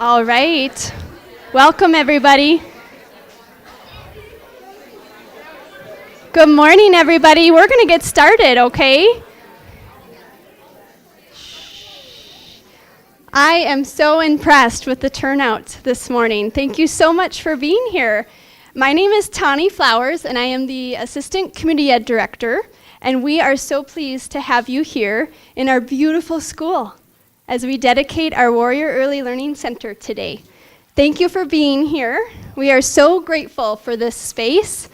All right. Welcome, everybody. Good morning, everybody. We're going to get started, okay? I am so impressed with the turnout this morning. Thank you so much for being here. My name is Tawny Flowers, and I am the Assistant Community Ed Director, and we are so pleased to have you here in our beautiful school as we dedicate our Warrior Early Learning Center today. Thank you for being here. We are so grateful for this space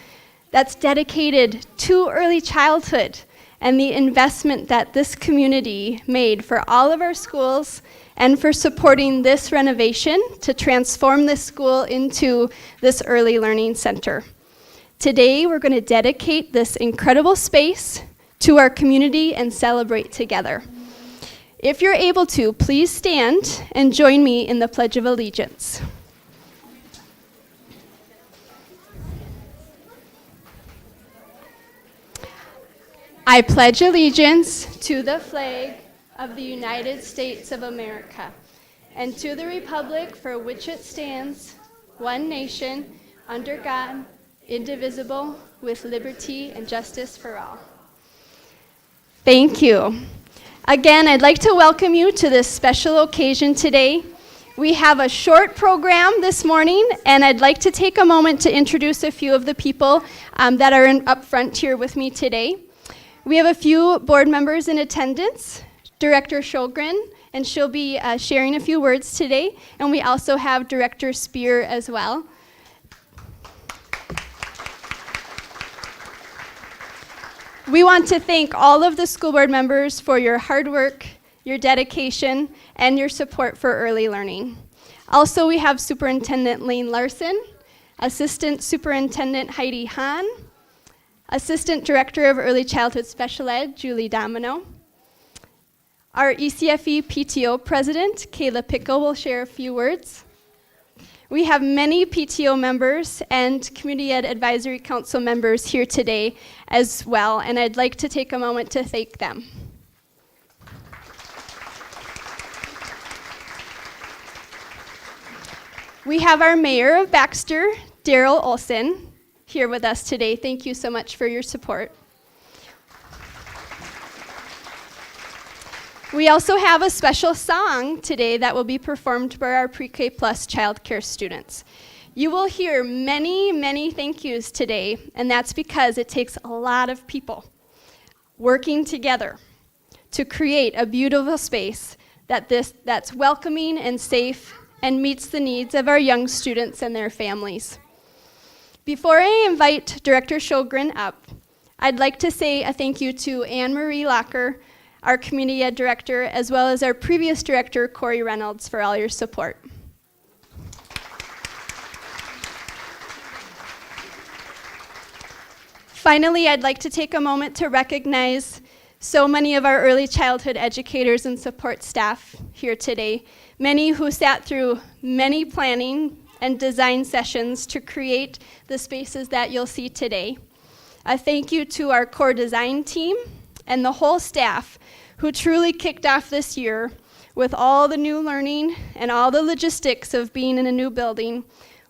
that's dedicated to early childhood and the investment that this community made for all of our schools and for supporting this renovation to transform this school into this early learning center. Today, we're going to dedicate this incredible space to our community and celebrate together. If you're able to, please stand and join me in the Pledge of Allegiance. I pledge allegiance to the flag of the United States of America and to the republic for which it stands, one nation, under God, indivisible, with liberty and justice for all. Thank you. Again, I'd like to welcome you to this special occasion today. We have a short program this morning, and I'd like to take a moment to introduce a few of the people that are up front here with me today. We have a few board members in attendance, Director Shulgren, and she'll be sharing a few words today, and we also have Director Spear as well. We want to thank all of the school board members for your hard work, your dedication, and your support for early learning. Also, we have Superintendent Lane Larson, Assistant Superintendent Heidi Hahn, Assistant Director of Early Childhood Special Ed, Julie Domino. Our ECFE PTO President, Kayla Pickle, will share a few words. We have many PTO members and Community Ed Advisory Council members here today as well, and I'd like to take a moment to thank them. We have our Mayor of Baxter, Daryl Olson, here with us today. Thank you so much for your support. We also have a special song today that will be performed by our Pre-K Plus childcare students. You will hear many, many thank yous today, and that's because it takes a lot of people working together to create a beautiful space that's welcoming and safe and meets the needs of our young students and their families. Before I invite Director Shulgren up, I'd like to say a thank you to Anne Marie Locker, our Community Ed Director, as well as our previous Director, Corey Reynolds, for all your support. Finally, I'd like to take a moment to recognize so many of our early childhood educators and support staff here today, many who sat through many planning and design sessions to create the spaces that you'll see today. A thank you to our core design team and the whole staff who truly kicked off this year with all the new learning and all the logistics of being in a new building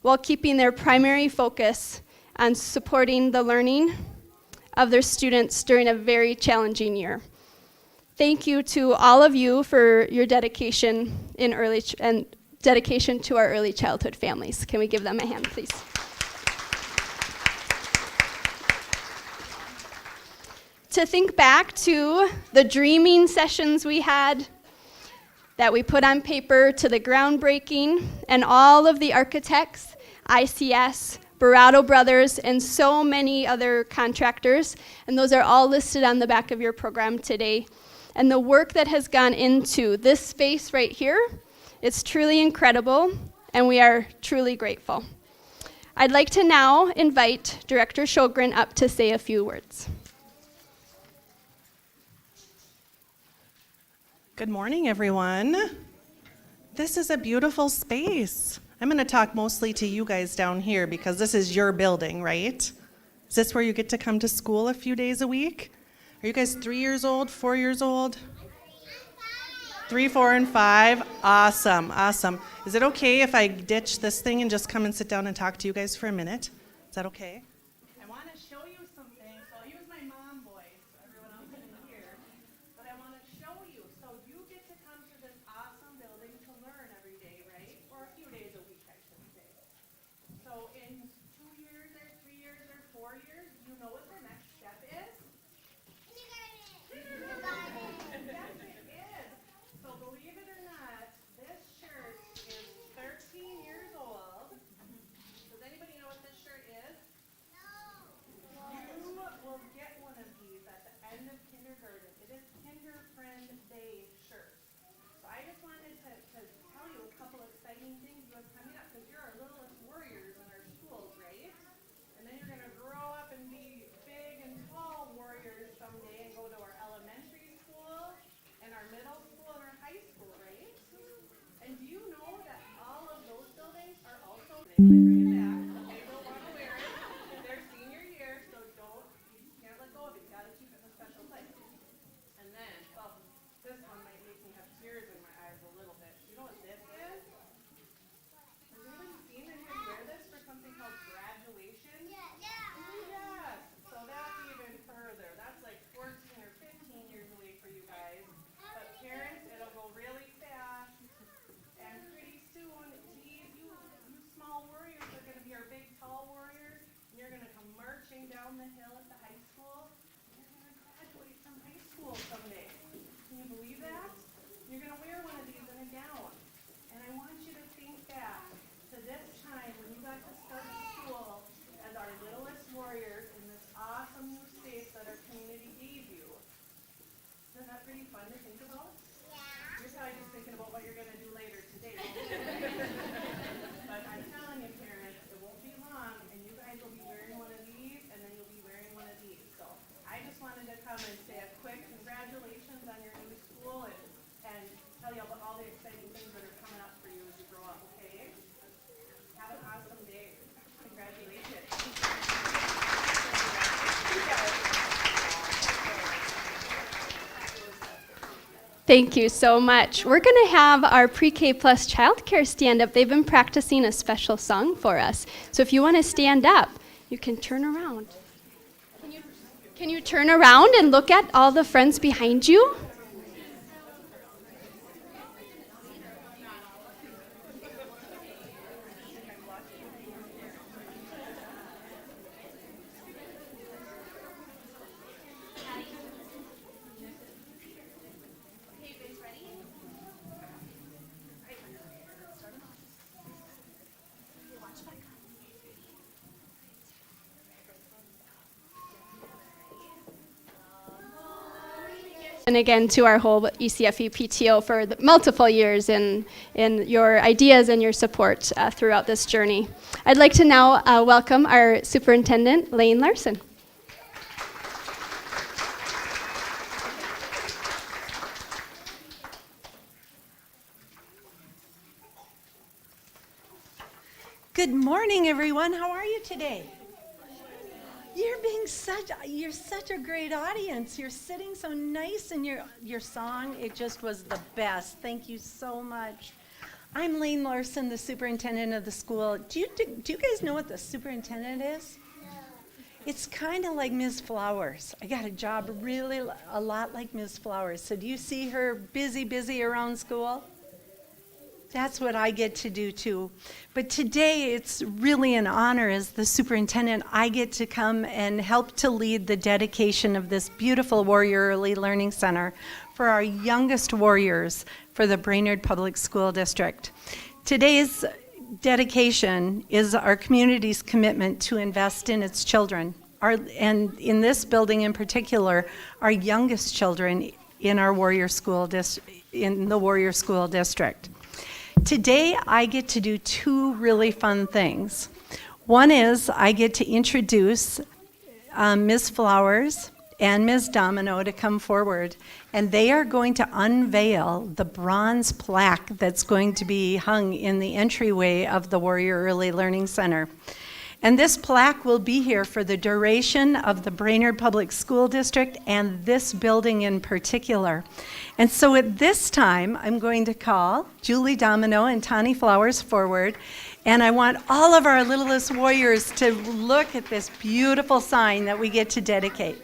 while keeping their primary focus on supporting the learning of their students during a very challenging year. Thank you to all of you for your dedication and dedication to our early childhood families. Can we give them a hand, please? To think back to the dreaming sessions we had that we put on paper, to the groundbreaking, and all of the architects, ICS, Barato Brothers, and so many other contractors, and those are all listed on the back of your program today. And the work that has gone into this space right here, it's truly incredible, and we are truly grateful. I'd like to now invite Director Shulgren up to say a few words. Good morning, everyone. This is a beautiful space. I'm going to talk mostly to you guys down here because this is your building, right? Is this where you get to come to school a few days a week? Are you guys 3 years old, 4 years old? 3, 4, and 5. Awesome, awesome. Is it okay if I ditch this thing and just come and sit down and talk to you guys for a minute? Is that okay? I want to show you something. So I'll use my mom voice, everyone else in here. But I want to show you. So you get to come to this awesome building to learn every day, right? Or a few days a week, I should say. So in 2 years or 3 years or 4 years, you know what the next step is? Yes, it is. So believe it or not, this shirt is 13 years old. Does anybody know what this shirt is? You will get one of these at the end of kindergarten. It is Kinder Friend Day shirt. So I just wanted to tell you a couple exciting things you have coming up because you're our littlest warriors in our schools, right? And then you're going to grow up and be big and tall warriors someday and go to our elementary school and our middle school and our high school, right? And do you know that all of those buildings are also they might bring it back. They don't want to wear it in their senior year, so you can't let go of it. You got to keep it in a special place. And then, well, this one might make me have tears in my eyes a little bit. You know what this is? Has anybody seen anyone wear this for something called graduation? Yes. So that's even further. That's like 14 or 15 years away for you guys. But parents, it'll go really fast. And pretty soon, you small warriors are going to be our big, tall warriors. And you're going to come marching down the hill at the high school. And you're going to graduate from high school someday. Can you believe that? You're going to wear one of these in a gown. And I want you to think back to this time when you got to start school as our littlest warriors in this awesome new space that our community gave you. Isn't that pretty fun to think about? You're probably just thinking about what you're going to do later today. But I'm telling you, parents, it won't be long, and you guys will be wearing one of these, and then you'll be wearing one of these. So I just wanted to come and say a quick congratulations on your new school and tell you about all the exciting things that are coming up for you as you grow up, okay? Have an awesome day. Congratulations. Thank you so much. We're going to have our pre-K plus childcare stand up. They've been practicing a special song for us. So if you want to stand up, you can turn around. Can you turn around and look at all the friends behind you? And again, to our whole ECFE PTO for the multiple years in your ideas and your support throughout this journey. I'd like to now welcome our Superintendent, Larson. Good morning, everyone. How are you today? You're such a great audience. You're sitting so nice, and your song, it just was the best. Thank you so much. I'm Larson, the superintendent of the school. Do you guys know what the superintendent is? No. It's kind of like Ms. Flowers. I got a job really a lot like Ms. Flowers. So do you see her busy around school? That's what I get to do too. But today it's really an honor as the superintendent. I get to come and help to lead the dedication of this beautiful Warrior Early Learning Center for our youngest warriors for the Brainerd Public School District. Today's dedication is our community's commitment to invest in its children. And in this building in particular, our youngest children in our Warrior School in the Warrior School District. Today, I get to do two really fun things. One is I get to introduce Ms. Flowers and Ms. Domino to come forward, and they are going to unveil the bronze plaque that's going to be hung in the entryway of the Warrior Early Learning Center. And this plaque will be here for the duration of the Brainerd Public School District and this building in particular. And so at this time, I'm going to call Julie Domino and Tani Flowers forward. And I want all of our littlest warriors to look at this beautiful sign that we get to dedicate.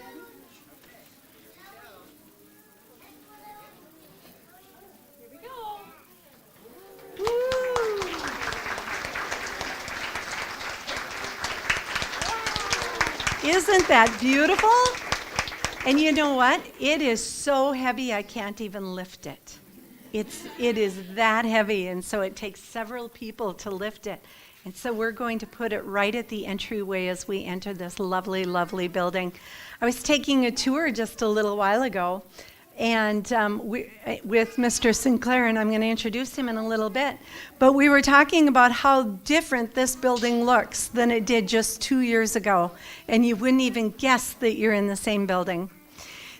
Isn't that beautiful? And you know what? It is so heavy I can't even lift it. It is that heavy, and so it takes several people to lift it. And so we're going to put it right at the entryway as we enter this lovely, lovely building. I was taking a tour just a little while ago, and with Mr. Sinclair, and I'm going to introduce him in a little bit. But we were talking about how different this building looks than it did just 2 years ago, and you wouldn't even guess that you're in the same building.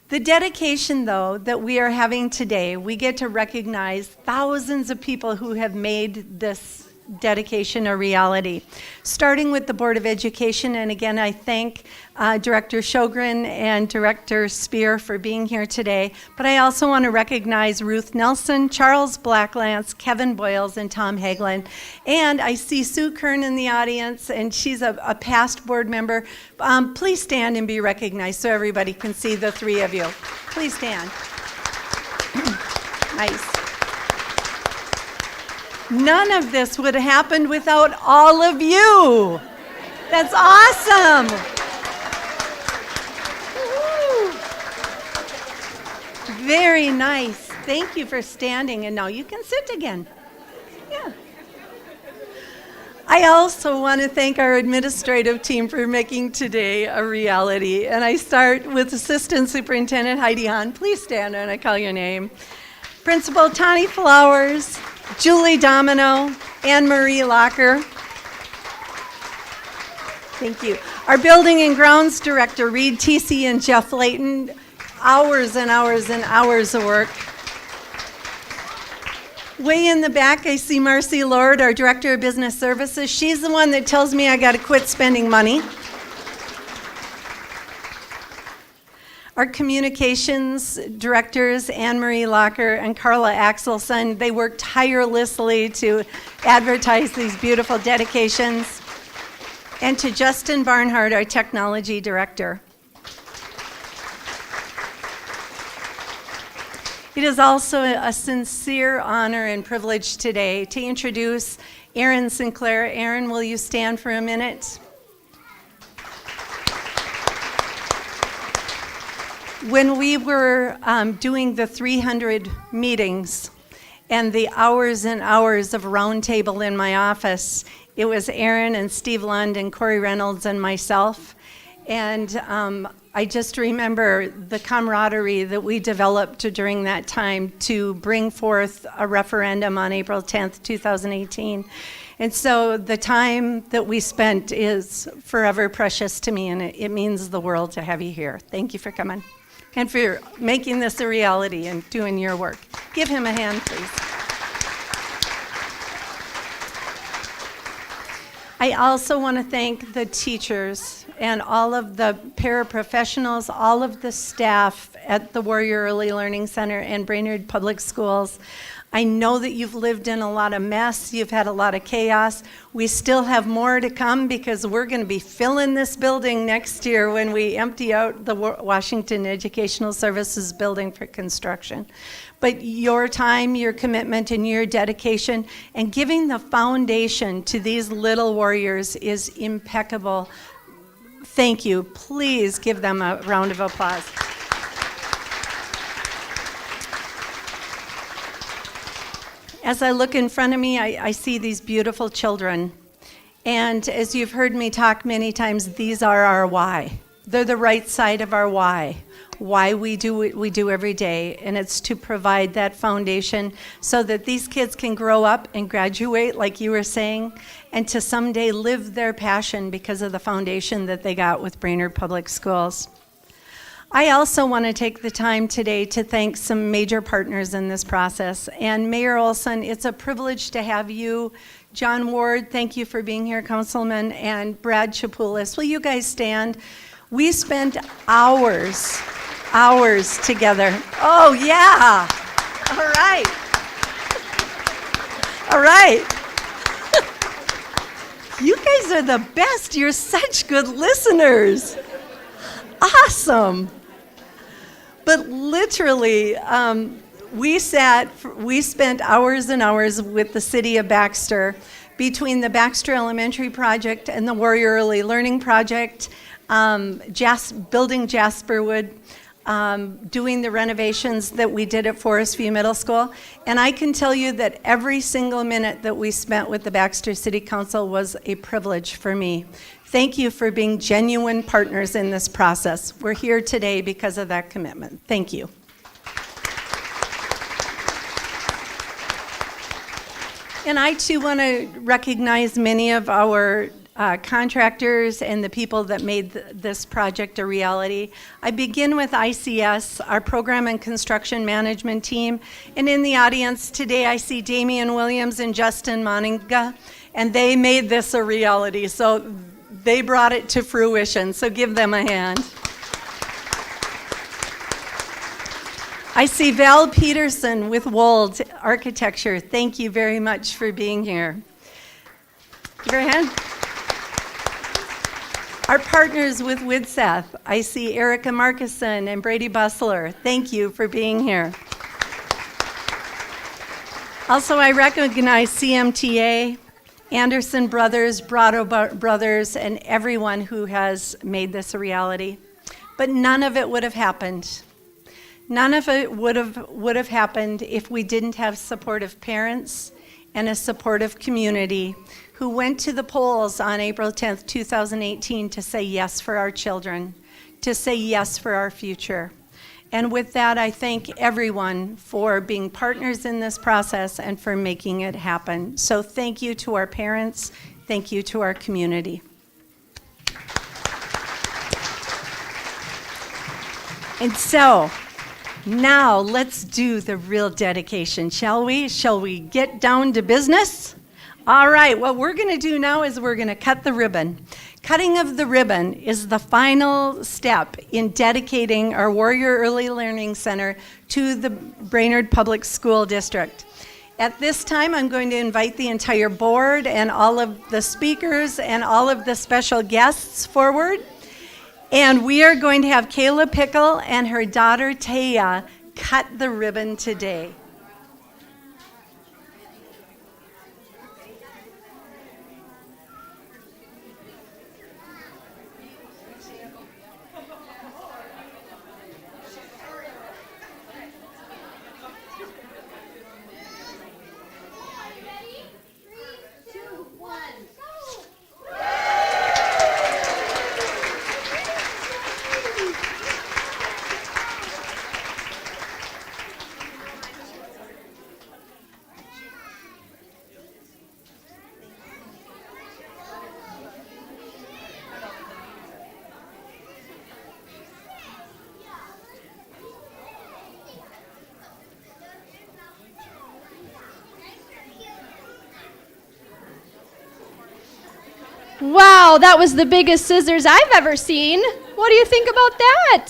The dedication, though, that we are having today, we get to recognize thousands of people who have made this dedication a reality, starting with the Board of Education. And again, I thank Director Sjogren and Director Spear for being here today. But I also want to recognize Ruth Nelson, Charles Blacklance, Kevin Boyles, and Tom Hagelin. And I see Sue Kern in the audience, and she's a past board member. Please stand and be recognized so everybody can see the three of you. Please stand. Nice. None of this would have happened without all of you. That's awesome. Woo. Very nice. Thank you for standing, and now you can sit again. Yeah. I also want to thank our administrative team for making today a reality. And I start with Assistant Superintendent Heidi Hahn. Please stand when I call your name. Principal Tani Flowers, Julie Domino, Anne Marie Locker. Thank you. Our Building and Grounds Director, Reed Teesey and Jeff Layton. Hours and hours and hours of work. Way in the back, I see Marcy Lord, our Director of Business Services. She's the one that tells me I got to quit spending money. Our communications directors, Anne-Marie Locker and Carla Axelson, they work tirelessly to advertise these beautiful dedications. And to Justin Barnhart, our technology director. It is also a sincere honor and privilege today to introduce Aaron Sinclair. Aaron, will you stand for a minute? When we were doing the 300 meetings and the hours and hours of roundtable in my office, it was Aaron and Steve Lund and Corey Reynolds and myself. And I just remember the camaraderie that we developed during that time to bring forth a referendum on April 10th, 2018. And so the time that we spent is forever precious to me, and it means the world to have you here. Thank you for coming and for making this a reality and doing your work. Give him a hand, please. I also want to thank the teachers and all of the paraprofessionals, all of the staff at the Warrior Early Learning Center and Brainerd Public Schools. I know that you've lived in a lot of mess, you've had a lot of chaos. We still have more to come because we're going to be filling this building next year when we empty out the Washington Educational Services building for construction. But your time, your commitment, and your dedication, and giving the foundation to these little warriors is impeccable. Thank you. Please give them a round of applause. As I look in front of me, I see these beautiful children. And as you've heard me talk many times, these are our why. They're the right side of our why we do what we do every day. And it's to provide that foundation so that these kids can grow up and graduate, like you were saying, and to someday live their passion because of the foundation that they got with Brainerd Public Schools. I also want to take the time today to thank some major partners in this process. And Mayor Olson, it's a privilege to have you John Ward, thank you for being here, Councilman, and Brad Chapulis. Will you guys stand? We spent hours together. Oh, yeah. All right. All right. You guys are the best. You're such good listeners. Awesome. But literally, we spent hours and hours with the city of Baxter between the Baxter Elementary Project and the Warrior Early Learning Project, building Jasperwood, doing the renovations that we did at Forest View Middle School. And I can tell you that every single minute that we spent with the Baxter City Council was a privilege for me. Thank you for being genuine partners in this process. We're here today because of that commitment. Thank you. And I too want to recognize many of our contractors and the people that made this project a reality. I begin with ICS, our program and construction management team. And in the audience today, I see Damian Williams and Justin Moninga, and they made this a reality. So they brought it to fruition. So give them a hand. I see Val Peterson with Wold Architecture. Thank you very much for being here. Give her a hand. Our partners with WIDSEF, I see Erica Markison and Brady Bustler. Thank you for being here. Also, I recognize CMTA, Anderson Brothers, Brado Brothers, and everyone who has made this a reality. But none of it would have happened. None of it would have happened if we didn't have supportive parents and a supportive community who went to the polls on April 10th, 2018 to say yes for our children, to say yes for our future. And with that, I thank everyone for being partners in this process and for making it happen. So thank you to our parents, thank you to our community. And so, now let's do the real dedication, shall we? Shall we get down to business? All right, what we're going to do now is we're going to cut the ribbon. Cutting of the ribbon is the final step in dedicating our Warrior Early Learning Center to the Brainerd Public School District. At this time, I'm going to invite the entire board and all of the speakers and all of the special guests forward. And we are going to have Kayla Pickle and her daughter Taya cut the ribbon today. Wow, that was the biggest scissors I've ever seen. What do you think about that?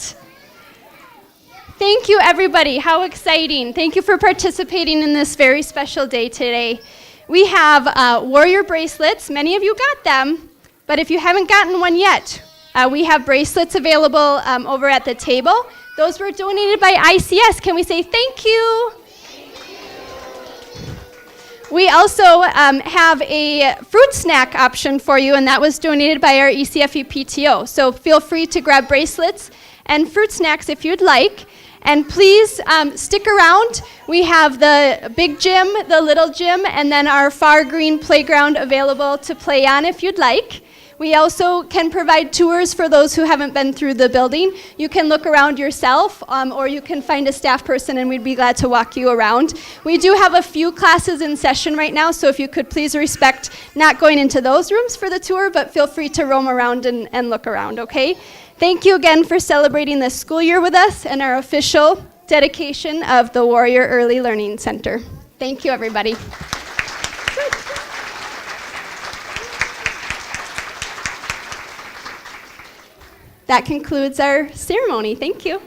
Thank you, everybody. How exciting. Thank you for participating in this very special day today. We have Warrior Bracelets. Many of you got them, but if you haven't gotten one yet, we have bracelets available over at the table. Those were donated by ICS. Can we say thank you? We also have a fruit snack option for you, and that was donated by our ECFE PTO. So feel free to grab bracelets and fruit snacks if you'd like. And please stick around. We have the big gym, the little gym, and then our far green playground available to play on if you'd like. We also can provide tours for those who haven't been through the building. You can look around yourself, or you can find a staff person, and we'd be glad to walk you around. We do have a few classes in session right now, so if you could please respect not going into those rooms for the tour, but feel free to roam around and look around, okay? Thank you again for celebrating this school year with us and our official dedication of the Warrior Early Learning Center. Thank you, everybody. that concludes our ceremony. Thank you.